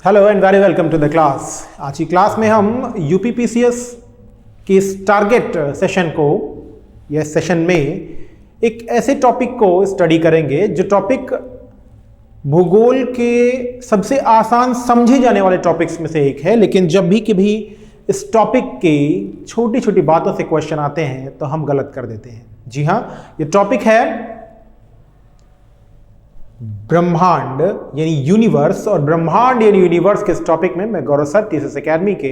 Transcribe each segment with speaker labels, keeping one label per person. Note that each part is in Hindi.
Speaker 1: Hello and very welcome to the class. आज की क्लास में हम यूपीपीसीएस के इस टारगेट सेशन को या सेशन में एक ऐसे टॉपिक को स्टडी करेंगे जो टॉपिक भूगोल के सबसे आसान समझे जाने वाले टॉपिक्स में से एक है, लेकिन जब भी कभी इस टॉपिक के छोटी छोटी बातों से क्वेश्चन आते हैं तो हम गलत कर देते हैं। जी हाँ, ये टॉपिक है ब्रह्मांड यानी यूनिवर्स। और ब्रह्मांड यानी यूनिवर्स के इस टॉपिक में मैं गौरव सर टीसीएस एकेडमी के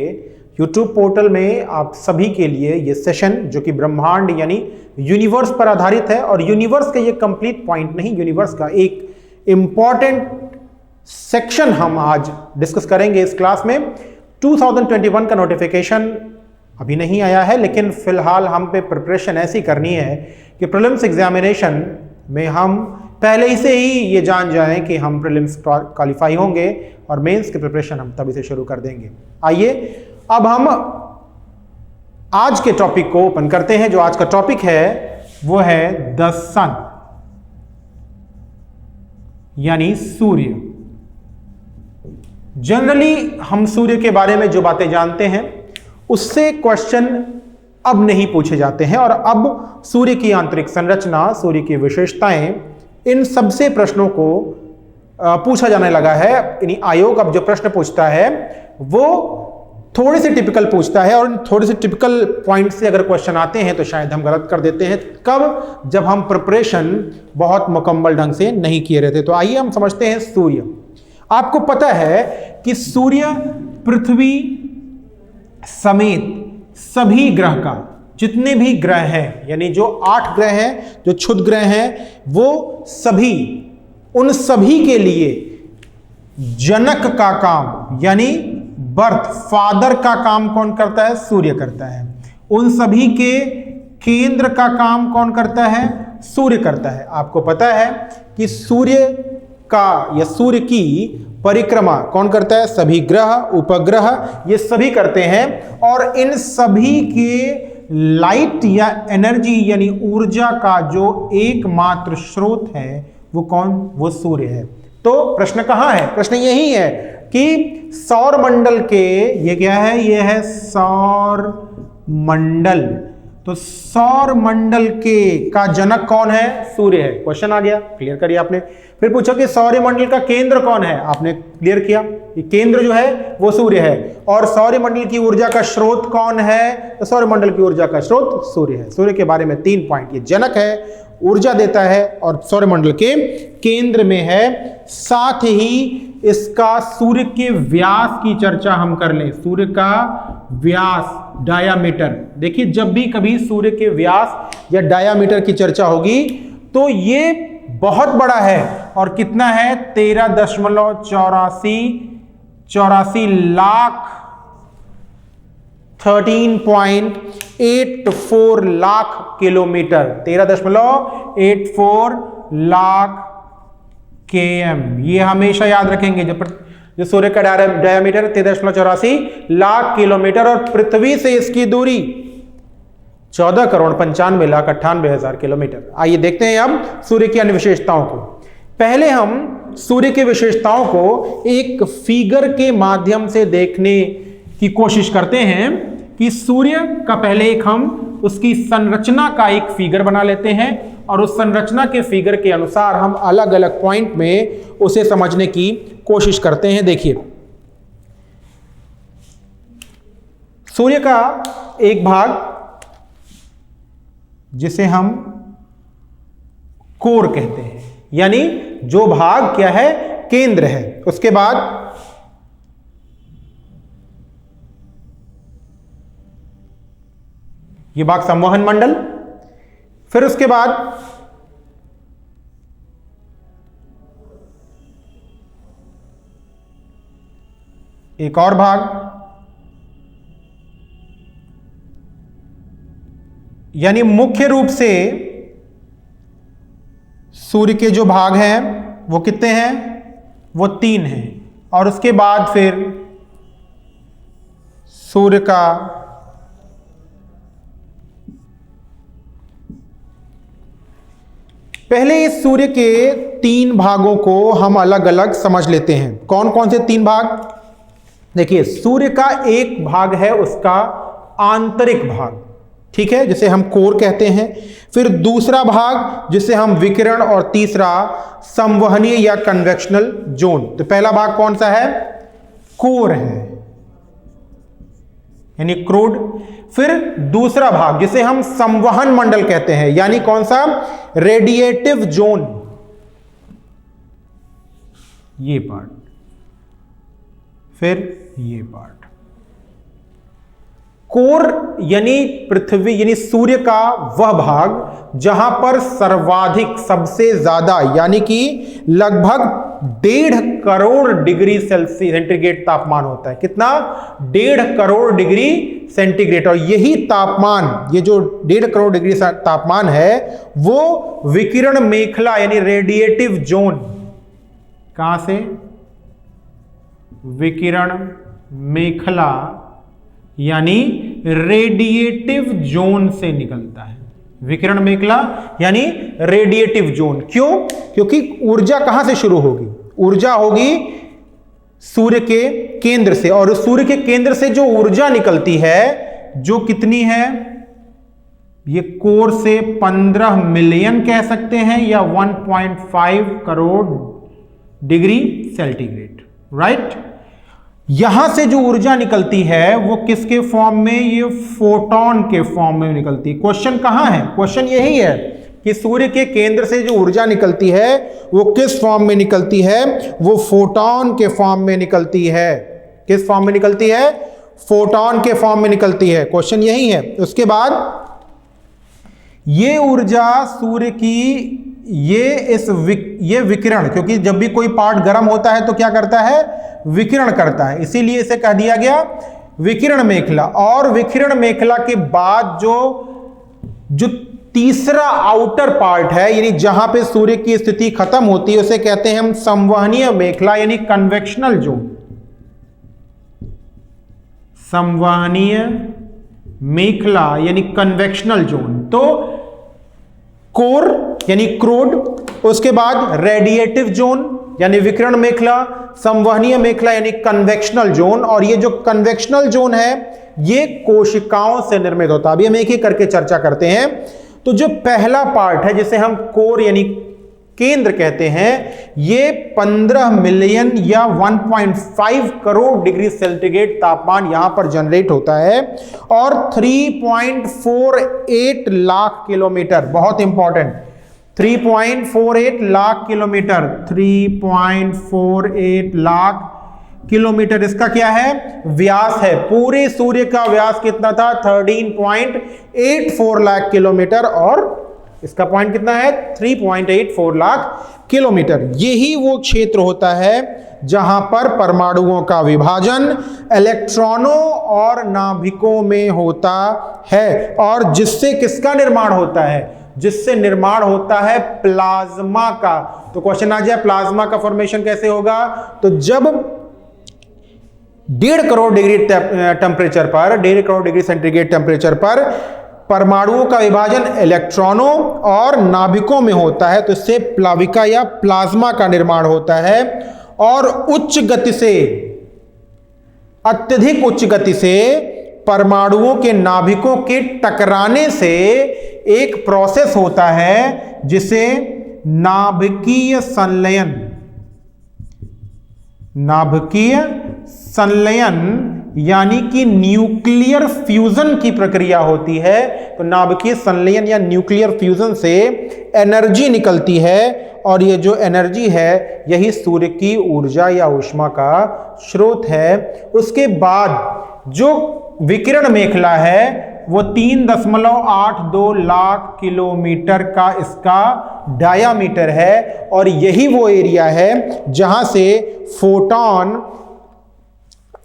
Speaker 1: यूट्यूब पोर्टल में आप सभी के लिए ये सेशन जो कि ब्रह्मांड यानी यूनिवर्स पर आधारित है, और यूनिवर्स का ये कंप्लीट पॉइंट नहीं, यूनिवर्स का एक इंपॉर्टेंट सेक्शन हम आज डिस्कस करेंगे इस क्लास में। 2021 का नोटिफिकेशन अभी नहीं आया है, लेकिन फिलहाल हम पे प्रिपरेशन ऐसी करनी है कि प्रीलिम्स एग्जामिनेशन में हम पहले ही से ही ये जान जाएं कि हम प्रीलिम्स क्वालिफाई होंगे और मेंस की प्रिपरेशन हम तभी से शुरू कर देंगे। आइए अब हम आज के टॉपिक को ओपन करते हैं। जो आज का टॉपिक है वो है द सन यानी सूर्य। जनरली हम सूर्य के बारे में जो बातें जानते हैं उससे क्वेश्चन अब नहीं पूछे जाते हैं, और अब सूर्य की आंतरिक संरचना, सूर्य की विशेषताएं, इन सबसे प्रश्नों को पूछा जाने लगा है। यानी आयोग अब जो प्रश्न पूछता है वो थोड़े से टिपिकल पूछता है, और थोड़े से टिपिकल पॉइंट से अगर क्वेश्चन आते हैं तो शायद हम गलत कर देते हैं। कब? जब हम प्रिपरेशन बहुत मुकम्मल ढंग से नहीं किए रहते। तो आइए हम समझते हैं सूर्य। आपको पता है कि सूर्य पृथ्वी समेत सभी ग्रह का, जितने भी ग्रह हैं, यानी जो 8 ग्रह हैं, जो क्षुद्र ग्रह हैं, वो सभी, उन सभी के लिए जनक का काम यानी बर्थ फादर का काम कौन करता है? सूर्य करता है। उन सभी के केंद्र का काम कौन करता है? सूर्य करता है। आपको पता है कि सूर्य का या सूर्य की परिक्रमा कौन करता है? सभी ग्रह, उपग्रह, ये सभी करते हैं। और इन सभी के लाइट या एनर्जी यानी ऊर्जा का जो एकमात्र स्रोत है वो कौन? वो सूर्य है। तो प्रश्न कहां है? प्रश्न यही है कि सौर मंडल के, ये क्या है? ये है सौर मंडल। तो सौर मंडल के का जनक कौन है? सूर्य है। क्वेश्चन आ गया, क्लियर करिए आपने। फिर पूछा कि सौर मंडल का केंद्र कौन है? आपने क्लियर किया कि केंद्र जो है वो सूर्य है। और सौर मंडल की ऊर्जा का स्रोत कौन है? तो सौर मंडल की ऊर्जा का स्रोत सूर्य है। सूर्य के बारे में 3 पॉइंट, ये जनक है, ऊर्जा देता है, और सौर मंडल के केंद्र में है। साथ ही इसका सूर्य के व्यास की चर्चा हम कर लें। सूर्य का व्यास, डायामीटर। देखिए, जब भी कभी सूर्य के व्यास या डायामीटर की चर्चा होगी तो ये बहुत बड़ा है। और कितना है? 13.84 लाख, 13.84 लाख किलोमीटर, 13.84 लाख km। ये हमेशा याद रखेंगे। जो सूर्य का डायमीटर 13.84 लाख किलोमीटर, और पृथ्वी से इसकी दूरी 14,95,98,000 किलोमीटर। आइए देखते हैं अब सूर्य की अन्य विशेषताओं को। पहले हम सूर्य की विशेषताओं को एक फिगर के माध्यम से देखने की कोशिश करते हैं कि सूर्य का पहले हम उसकी संरचना का एक फिगर बना लेते हैं, और उस संरचना के फिगर के अनुसार हम अलग अलग पॉइंट में उसे समझने की कोशिश करते हैं। देखिए, सूर्य का एक भाग जिसे हम कोर कहते हैं, यानी जो भाग क्या है? केंद्र है। उसके बाद ये भाग संवहन मंडल। फिर उसके बाद एक और भाग, यानी मुख्य रूप से सूर्य के जो भाग हैं वो कितने हैं? वो 3 हैं। और उसके बाद फिर सूर्य का पहले इस सूर्य के 3 भागों को हम अलग अलग समझ लेते हैं। कौन कौन से 3 भाग? देखिए सूर्य का एक भाग है उसका आंतरिक भाग, ठीक है, जिसे हम कोर कहते हैं। फिर दूसरा भाग जिसे हम विकिरण, और तीसरा संवहनीय या कन्वेक्शनल जोन। तो पहला भाग कौन सा है? कोर है, यानी क्रूड। फिर दूसरा भाग जिसे हम संवहन मंडल कहते हैं, यानी कौन सा? रेडिएटिव जोन, ये पार्ट, फिर ये पार्ट। कोर यानी पृथ्वी यानी सूर्य का वह भाग जहां पर सर्वाधिक, सबसे ज्यादा, यानी कि लगभग 1.5 करोड़ डिग्री सेंटीग्रेड तापमान होता है। कितना? 1.5 करोड़ डिग्री सेंटीग्रेड। और यही तापमान, ये जो 1.5 करोड़ डिग्री तापमान है, वो विकिरण मेखला यानी रेडिएटिव जोन, कहां से? विकिरण मेखला यानी रेडिएटिव जोन से निकलता है। विकिरण मेखला यानी रेडिएटिव जोन। क्यों? क्योंकि ऊर्जा कहां से शुरू होगी? ऊर्जा होगी सूर्य के केंद्र से, और सूर्य के केंद्र से जो ऊर्जा निकलती है, जो कितनी है? ये कोर से 15 मिलियन कह सकते हैं, या 1.5 करोड़ डिग्री सेंटीग्रेड, राइट। यहां से जो ऊर्जा निकलती है वो किसके फॉर्म में? ये फोटॉन के फॉर्म में निकलती है। क्वेश्चन कहां है? क्वेश्चन यही है कि सूर्य के केंद्र से जो ऊर्जा निकलती है वो किस फॉर्म में निकलती है? वो फोटॉन के फॉर्म में निकलती है। किस फॉर्म में निकलती है? फोटॉन के फॉर्म में निकलती है। क्वेश्चन यही है। उसके बाद ये ऊर्जा सूर्य की, ये विकिरण, क्योंकि जब भी कोई पार्ट गर्म होता है तो क्या करता है? विकिरण करता है, इसीलिए इसे कह दिया गया विकिरण मेखला। और विकिरण मेखला के बाद जो तीसरा आउटर पार्ट है, यानी जहां पे सूर्य की स्थिति खत्म होती है, उसे कहते हैं हम संवहनीय मेखला यानी कन्वेक्शनल जोन। संवहनीय मेखला यानी कन्वेक्शनल जोन। तो कोर यानी क्रूड, उसके बाद रेडिएटिव जोन यानी विकिरण मेखला, संवहनीय मेखला यानी कन्वेक्शनल जोन। और ये जो कन्वेक्शनल जोन है ये कोशिकाओं से निर्मित होता है। अभी हम एक एक करके चर्चा करते हैं। तो जो पहला पार्ट है जिसे हम कोर यानी केंद्र कहते हैं, ये 15 मिलियन या 1.5 करोड़ डिग्री सेंटीग्रेड तापमान यहां पर जनरेट होता है। और 3.48 लाख किलोमीटर, बहुत important, 3.48 lakh kilometre, 3.48 lakh kilometre इसका क्या है? व्यास है। पूरे सूर्य का व्यास कितना था? 13.84 लाख किलोमीटर, और इसका पॉइंट कितना है? 3.84 लाख किलोमीटर। यही वो क्षेत्र होता है जहां पर परमाणुओं का विभाजन इलेक्ट्रॉनों और नाभिकों में होता है, और जिससे किसका निर्माण होता है? जिससे निर्माण होता है प्लाज्मा का। तो क्वेश्चन आ जाए, प्लाज्मा का फॉर्मेशन कैसे होगा? तो जब 1.5 करोड़ डिग्री टेम्परेचर पर, 1.5 करोड़ डिग्री सेंटीग्रेड टेम्परेचर पर परमाणुओं का विभाजन इलेक्ट्रॉनों और नाभिकों में होता है, तो इससे प्लाविका या प्लाज्मा का निर्माण होता है। और उच्च गति से, अत्यधिक उच्च गति से परमाणुओं के नाभिकों के टकराने से एक प्रोसेस होता है जिसे नाभिकीय संलयन, नाभिकीय संलयन यानी कि न्यूक्लियर फ्यूजन की प्रक्रिया होती है। तो नाभिकीय संलयन या न्यूक्लियर फ्यूजन से एनर्जी निकलती है, और ये जो एनर्जी है यही सूर्य की ऊर्जा या ऊष्मा का स्रोत है। उसके बाद जो विकिरण मेखला है वो 3.82 लाख किलोमीटर का इसका डायामीटर है, और यही वो एरिया है जहां से फोटॉन,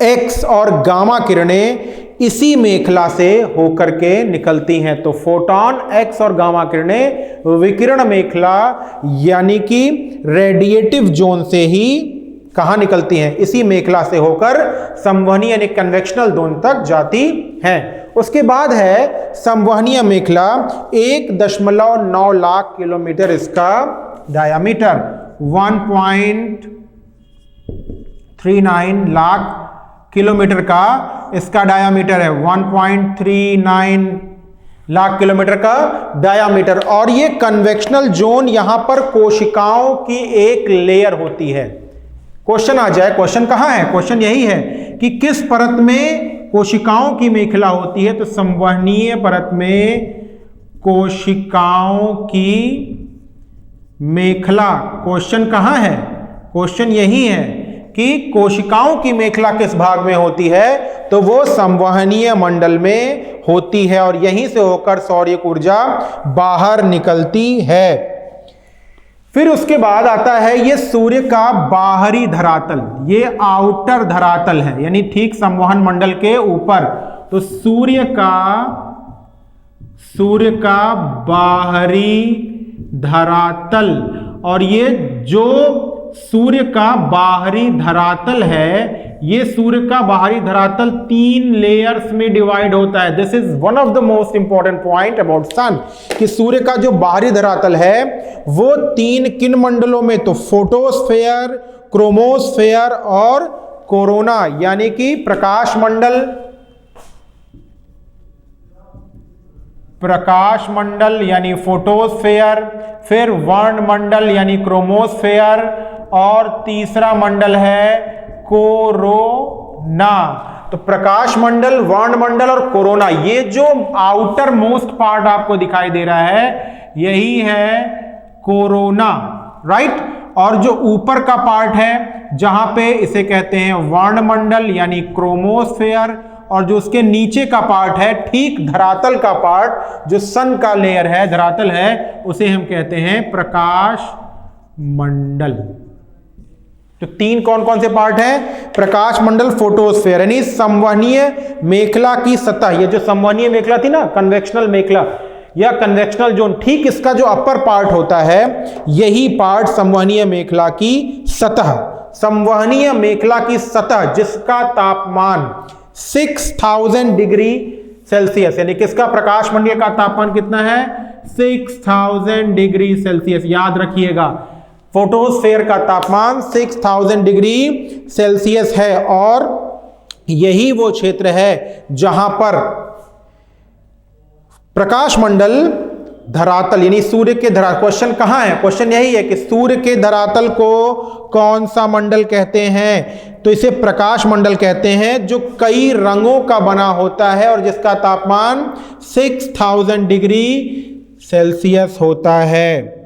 Speaker 1: एक्स और गामा किरणें इसी मेखला से होकर के निकलती हैं। तो फोटॉन, एक्स और गामा किरणें विकिरण मेखला यानी कि रेडिएटिव जोन से ही कहां निकलती हैं? इसी मेखला से होकर संवहनीय यानी कन्वेक्शनल जोन तक जाती हैं। उसके बाद है संवहनीय मेखला, 1.9 लाख किलोमीटर इसका डायामीटर, 1.39 लाख किलोमीटर का इसका डायामीटर है, 1.39 लाख किलोमीटर का डायामीटर। और ये कन्वेक्शनल जोन, यहां पर कोशिकाओं की एक लेयर होती है। क्वेश्चन आ जाए, क्वेश्चन कहां है? क्वेश्चन यही है कि किस परत में कोशिकाओं की मेखला होती है? तो संवहनीय परत में कोशिकाओं की मेखला। क्वेश्चन कहां है? क्वेश्चन यही है कि कोशिकाओं की मेखला किस भाग में होती है? तो वो संवहनीय मंडल में होती है और यहीं से होकर सौर ऊर्जा बाहर निकलती है। फिर उसके बाद आता है ये सूर्य का बाहरी धरातल, ये आउटर धरातल है, यानी ठीक संवहन मंडल के ऊपर। तो सूर्य का बाहरी धरातल, और ये जो सूर्य का बाहरी धरातल है, ये सूर्य का बाहरी धरातल 3 लेयर्स में डिवाइड होता है। This is one of the most important point about sun, कि सूर्य का जो बाहरी धरातल है वो 3 किन मंडलों में? तो फोटोस्फेयर, क्रोमोस्फेयर और कोरोना, यानी कि प्रकाश मंडल यानी फोटोस्फेयर, फिर वर्णमंडल यानी क्रोमोस्फेयर, और तीसरा मंडल है कोरोना। तो प्रकाश मंडल, वर्णमंडल और कोरोना, ये जो आउटर मोस्ट पार्ट आपको दिखाई दे रहा है यही है कोरोना, राइट। और जो ऊपर का पार्ट है जहां पे इसे कहते हैं वर्णमंडल यानी क्रोमोस्फेयर, और जो उसके नीचे का पार्ट है, ठीक धरातल का पार्ट, जो सन का लेयर है, धरातल है, उसे हम कहते हैं प्रकाश मंडल। तो 3 कौन कौन से पार्ट हैं? प्रकाश मंडल, फोटोस्फेयर, यानी संवहनीय मेखला की सतह। ये जो संवहनीय मेखला थी ना, कन्वेक्शनल मेखला या कन्वेक्शनल जोन, ठीक इसका जो अपर पार्ट होता है यही पार्ट संवहनीय मेखला की सतह। संवहनीय मेखला की सतह जिसका तापमान 6000 डिग्री सेल्सियस, यानी किसका? प्रकाश मंडल का तापमान कितना है? 6000 डिग्री सेल्सियस। याद रखिएगा, फोटोस्फेयर का तापमान 6000 डिग्री सेल्सियस है, और यही वो क्षेत्र है जहां पर प्रकाश मंडल, धरातल यानी सूर्य के धरातल। क्वेश्चन कहां है? क्वेश्चन यही है कि सूर्य के धरातल को कौन सा मंडल कहते हैं? तो इसे प्रकाश मंडल कहते हैं, जो कई रंगों का बना होता है और जिसका तापमान 6000 डिग्री सेल्सियस होता है,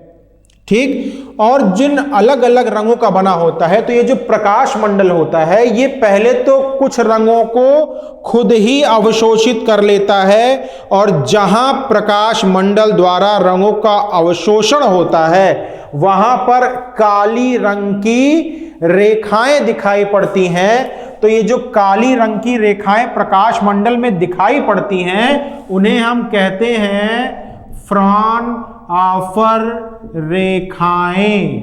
Speaker 1: ठीक। और जिन अलग अलग रंगों का बना होता है, तो ये जो प्रकाश मंडल होता है ये पहले तो कुछ रंगों को खुद ही अवशोषित कर लेता है, और जहां प्रकाश मंडल द्वारा रंगों का अवशोषण होता है वहां पर काली रंग की रेखाएं दिखाई पड़ती हैं। तो ये जो काली रंग की रेखाएं प्रकाश मंडल में दिखाई पड़ती हैं उन्हें हम कहते हैं फ्रॉनहोफर रेखाएं।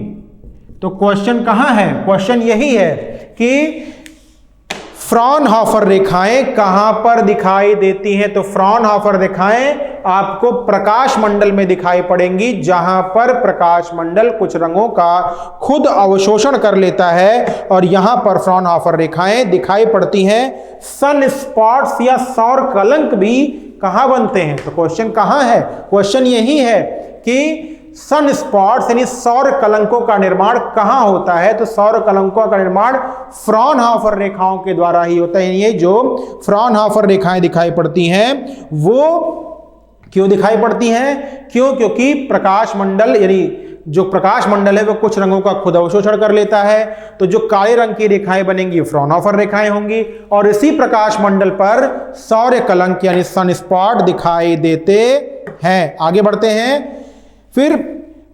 Speaker 1: तो क्वेश्चन कहां है? क्वेश्चन यही है कि फ्रॉनहोफर रेखाएं कहां पर दिखाई देती हैं? तो फ्रॉनहोफर रेखाएं आपको प्रकाश मंडल में दिखाई पड़ेंगी, जहां पर प्रकाश मंडल कुछ रंगों का खुद अवशोषण कर लेता है, और यहां पर फ्रॉनहोफर रेखाएं दिखाई पड़ती हैं। सन स्पॉट्स या सौर कलंक भी कहां बनते हैं? तो क्वेश्चन कहां है? क्वेश्चन यही है कि सन स्पॉट्स यानी सौर कलंकों का निर्माण कहां होता है? तो सौर कलंकों का निर्माण फ्रॉनहोफर रेखाओं के द्वारा ही होता है। ये जो फ्रॉनहोफर रेखाएं दिखाई पड़ती हैं वो क्यों दिखाई पड़ती हैं? क्योंकि प्रकाश मंडल यानी जो प्रकाश मंडल है वो कुछ रंगों का खुद अवशोषण कर लेता है, तो जो काले रंग की रेखाएं बनेंगी फ्रॉनहोफर रेखाएं होंगी, और इसी प्रकाश मंडल पर सौर कलंक यानी सन स्पॉट दिखाई देते हैं। आगे बढ़ते हैं। फिर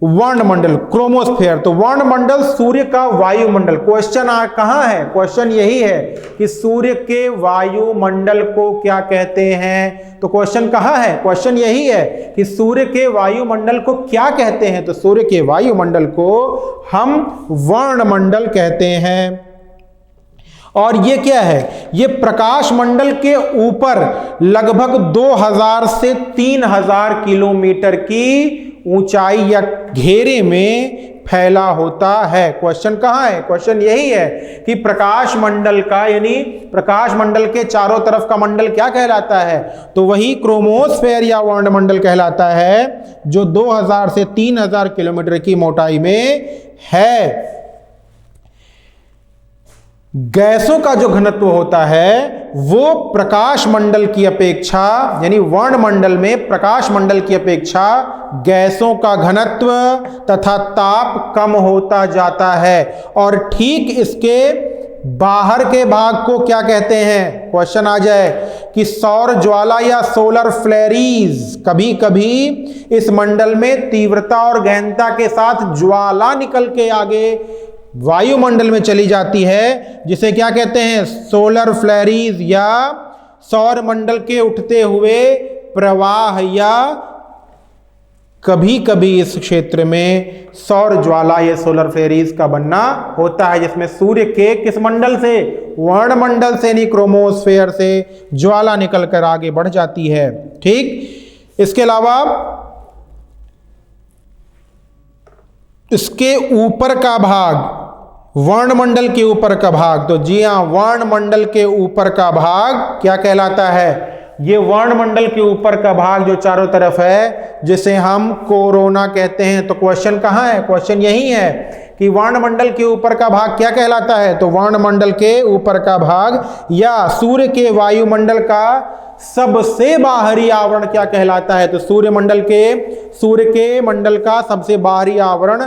Speaker 1: वर्णमंडल, क्रोमोस्फेयर। तो वर्णमंडल सूर्य का वायुमंडल। क्वेश्चन कहां है? क्वेश्चन यही है कि सूर्य के वायुमंडल को क्या कहते हैं? तो क्वेश्चन कहां है? क्वेश्चन यही है कि सूर्य के वायुमंडल को क्या कहते हैं? तो सूर्य के वायुमंडल को हम वर्णमंडल कहते हैं। और ये क्या है? ये प्रकाश मंडल के ऊपर लगभग 2000 से 3000 किलोमीटर की ऊंचाई या घेरे में फैला होता है। क्वेश्चन कहाँ है? क्वेश्चन यही है कि प्रकाश मंडल का, यानी प्रकाश मंडल के चारों तरफ का मंडल क्या कहलाता है? तो वही क्रोमोस्फेयर या वर्णमंडल कहलाता है, जो 2000 से 3000 किलोमीटर की मोटाई में है। गैसों का जो घनत्व होता है वो प्रकाश मंडल की अपेक्षा, यानी वर्णमंडल में प्रकाश मंडल की अपेक्षा गैसों का घनत्व तथा ताप कम होता जाता है। और ठीक इसके बाहर के भाग को क्या कहते हैं? क्वेश्चन आ जाए कि सौर ज्वाला या सोलर फ्लेरीज। कभी कभी इस मंडल में तीव्रता और गहनता के साथ ज्वाला निकल के आगे वायुमंडल में चली जाती है, जिसे क्या कहते हैं? सोलर फ्लेरीज या सौर मंडल के उठते हुए प्रवाह। या कभी कभी इस क्षेत्र में सौर ज्वाला या सोलर फ्लेरीज का बनना होता है, जिसमें सूर्य के किस मंडल से? वर्णमंडल से, नहीं क्रोमोस्फेयर से ज्वाला निकलकर आगे बढ़ जाती है। ठीक, इसके अलावा इसके ऊपर का भाग, वर्णमंडल के ऊपर का भाग, तो जी हां, वर्णमंडल के ऊपर का भाग क्या कहलाता है? ये वर्णमंडल के ऊपर का भाग जो चारों तरफ है, जिसे हम कोरोना कहते हैं। तो क्वेश्चन कहाँ है? क्वेश्चन यही है कि वर्णमंडल के ऊपर का भाग क्या कहलाता है? तो वर्णमंडल के ऊपर का भाग या सूर्य के वायुमंडल का सबसे बाहरी आवरण क्या कहलाता है? तो सूर्य के मंडल का सबसे बाहरी आवरण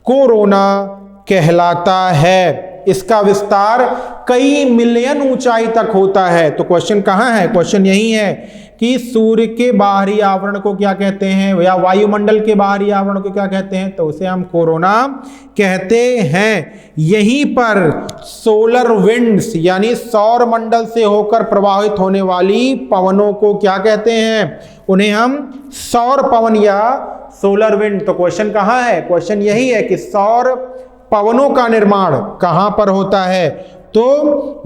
Speaker 1: कोरोना कहलाता है। इसका विस्तार कई मिलियन ऊंचाई तक होता है। तो क्वेश्चन कहाँ है? क्वेश्चन यही है कि सूर्य के बाहरी आवरण को क्या कहते हैं, या वायुमंडल के बाहरी आवरण को क्या कहते हैं? तो उसे हम कोरोना कहते हैं। यहीं पर सोलर विंड्स, यानी सौर मंडल से होकर प्रवाहित होने वाली पवनों को क्या कहते हैं? उन्हें हम सौर पवन या सोलर विंड। तो क्वेश्चन कहाँ है? क्वेश्चन यही है कि सौर पवनों का निर्माण कहां पर होता है? तो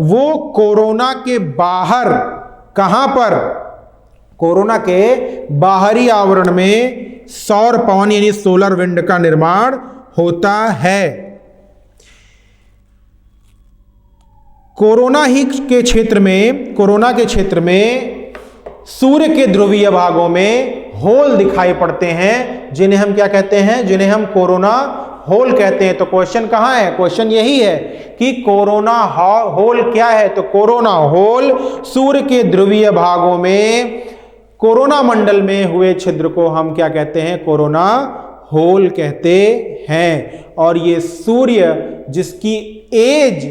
Speaker 1: वो कोरोना के बाहर, कहां पर? कोरोना के बाहरी आवरण में सौर पवन यानी सोलर विंड का निर्माण होता है। कोरोना के क्षेत्र में सूर्य के ध्रुवीय भागों में होल दिखाई पड़ते हैं, जिन्हें हम क्या कहते हैं? जिन्हें हम कोरोना होल कहते हैं। तो क्वेश्चन कहाँ है? क्वेश्चन यही है कि कोरोना होल क्या है? तो कोरोना होल सूर्य के ध्रुवीय भागों में कोरोना मंडल में हुए छिद्र को हम क्या कहते हैं? कोरोना होल कहते हैं। और ये सूर्य जिसकी एज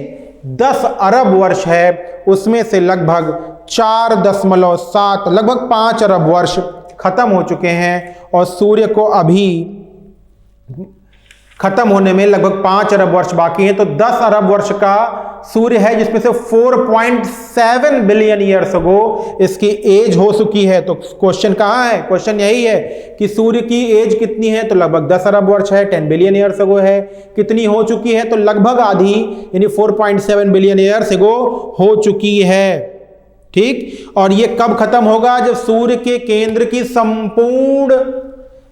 Speaker 1: 10 अरब वर्ष है, उसमें से लगभग 4.7, लगभग 5 अरब वर्ष खत्म हो चुके हैं, और सूर्य को अभी खत्म होने में लगभग 5 अरब वर्ष बाकी हैं। तो 10 अरब वर्ष का सूर्य है, जिसमें से 4.7 बिलियन ईयर्स अगो इसकी एज हो चुकी है। तो क्वेश्चन कहाँ है? क्वेश्चन यही है कि सूर्य की एज कितनी है? तो लगभग 10 अरब वर्ष है, 10 बिलियन ईयर्स अगो है। कितनी हो चुकी है? तो लगभग आधी, यानी 4.7 बिलियन ईयर्स अगो हो चुकी है। ठीक, और ये कब खत्म होगा? जब सूर्य के केंद्र की संपूर्ण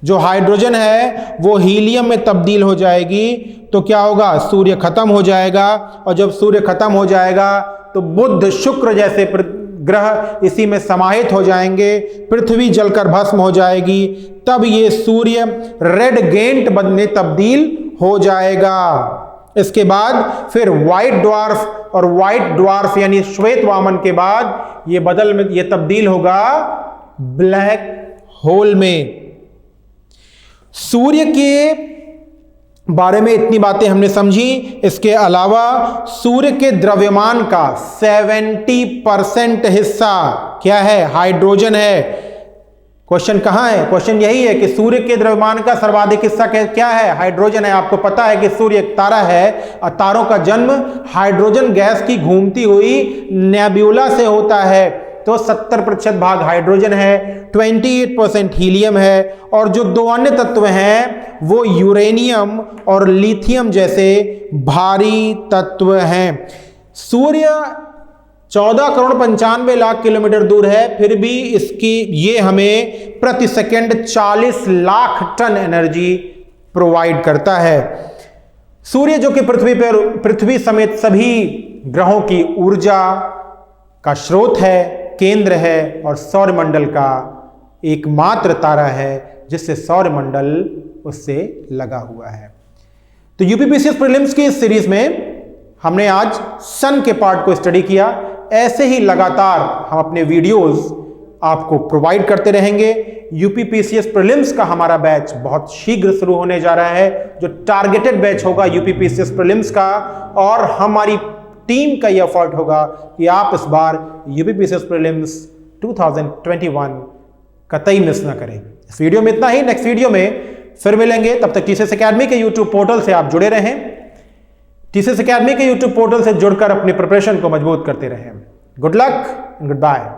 Speaker 1: जो हाइड्रोजन है वो हीलियम में तब्दील हो जाएगी। तो क्या होगा? सूर्य खत्म हो जाएगा। और जब सूर्य खत्म हो जाएगा तो बुध, शुक्र जैसे ग्रह इसी में समाहित हो जाएंगे, पृथ्वी जलकर भस्म हो जाएगी। तब ये सूर्य रेड गेंट में तब्दील हो जाएगा। इसके बाद फिर व्हाइट ड्वार्फ, और व्हाइट ड्वार्फ यानी श्वेत वामन के बाद ये तब्दील होगा ब्लैक होल में। सूर्य के बारे में इतनी बातें हमने समझी। इसके अलावा सूर्य के द्रव्यमान का 70% हिस्सा क्या है? हाइड्रोजन है। क्वेश्चन कहाँ है? क्वेश्चन यही है कि सूर्य के द्रव्यमान का सर्वाधिक हिस्सा क्या है? हाइड्रोजन है। आपको पता है कि सूर्य एक तारा है, और तारों का जन्म हाइड्रोजन गैस की घूमती हुई नेब्यूला से होता है। तो 70% भाग हाइड्रोजन है, 28% हीलियम है, और जो 2 अन्य तत्व हैं वो यूरेनियम और लिथियम जैसे भारी तत्व हैं। सूर्य 14,95,00,000 किलोमीटर दूर है, फिर भी ये हमें प्रति second 40 lakh ton energy provide करता है। सूर्य जो कि पृथ्वी समेत सभी ग्रहों की ऊर्जा का स्रोत है, केंद्र है और सौरमंडल का एकमात्र तारा है जिससे सौरमंडल उससे लगा हुआ है। तो यूपीपीसीएस प्रीलिम्स की इस सीरीज में हमने आज सन के पार्ट को स्टडी किया। ऐसे ही लगातार हम अपने वीडियोस आपको प्रोवाइड करते रहेंगे। यूपीपीसीएस प्रीलिम्स का हमारा बैच बहुत शीघ्र शुरू होने जा रहा है, जो टारगेटेड बैच होगा यूपीपीसीएस प्रीलिम्स का, और हमारी टीम का यह एफर्ट होगा कि आप इस बार यूपीपीसीएस प्रीलिम्स 2021 कतई मिस ना करें। इस वीडियो में इतना ही। नेक्स्ट वीडियो में फिर मिलेंगे। तब तक टीसीएस एकेडमी के यूट्यूब पोर्टल से आप जुड़े रहें। टीसीएस एकेडमी के यूट्यूब पोर्टल से जुड़कर अपनी प्रिपरेशन को मजबूत करते रहें। Good luck and good bye.